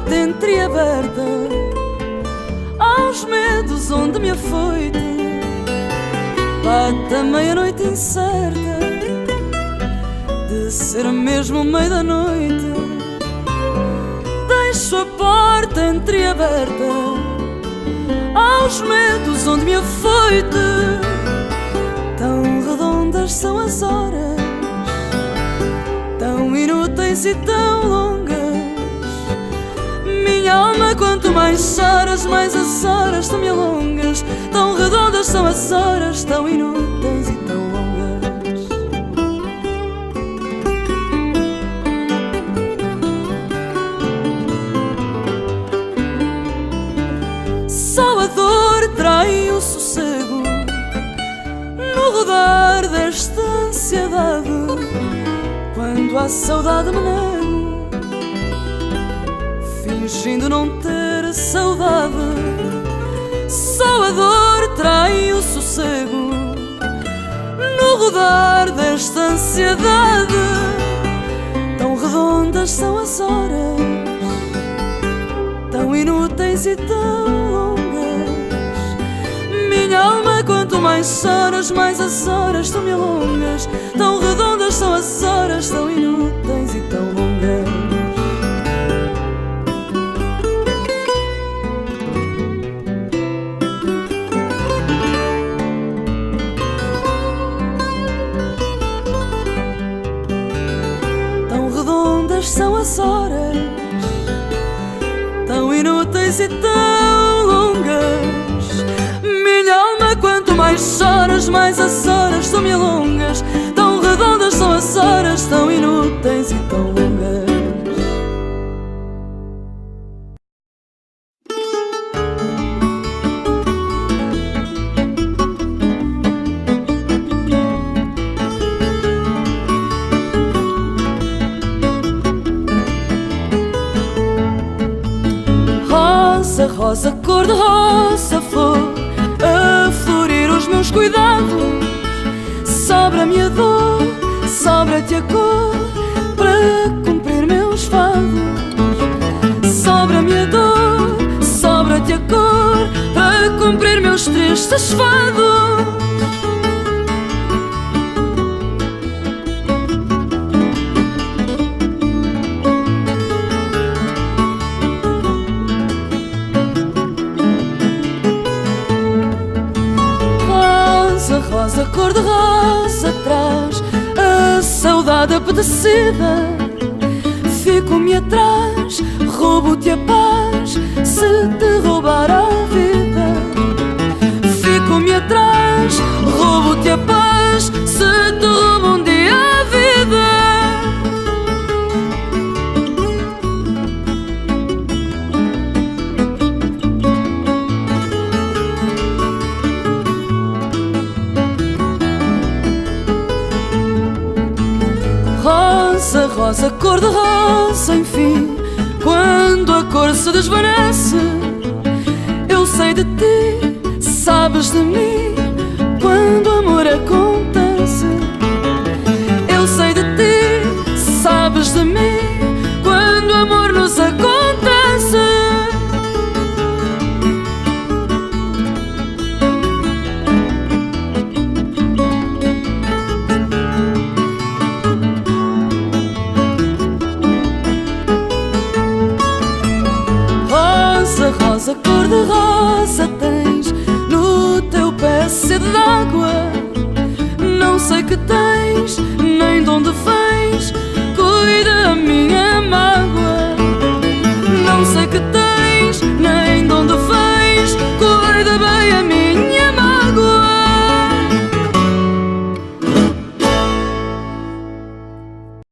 porta entreaberta aos medos onde me afoite. Bate a meia-noite incerta de ser mesmo o meio da noite. Deixo a porta entreaberta aos medos onde me afoite. Tão redondas são as horas, tão inúteis e tão longas. Minha alma, quanto mais choras, mais as horas tu me alongas. Tão redondas são as horas, tão inúteis e tão longas. Só a dor trai o sossego no rodar desta ansiedade. Quando a saudade me nego, fingindo não ter saudade. Só a dor trai o sossego no rodar desta ansiedade. Tão redondas são as horas, tão inúteis e tão longas. Minha alma, quanto mais choras, mais as horas tu me alongas. Tão redondas são as horas, tão inúteis e tão longas. Tão redondas são as horas, tão inúteis e tão longas. Minha alma, quanto mais choras, mais as horas tu me alongas. Tão redondas são as horas, tão inúteis e tão longas. Rosa, rosa, cor-de-rosa, flor a florir os meus cuidados. Sobra-me a dor, sobra-te a cor para cumprir meus fados. Sobra-me a dor, sobra-te a cor para cumprir meus tristes fados. Rosa, cor-de-rosa, traz a saudade apetecida. Fico-me atrás, roubo-te a paz se te roubar a vida. Fico-me atrás, roubo-te a paz se te roubo um dia a vida. Rosa, rosa, cor-de-rosa, enfim, quando a cor se desvanece, eu sei de ti, sabes de mim, quando o amor acontece.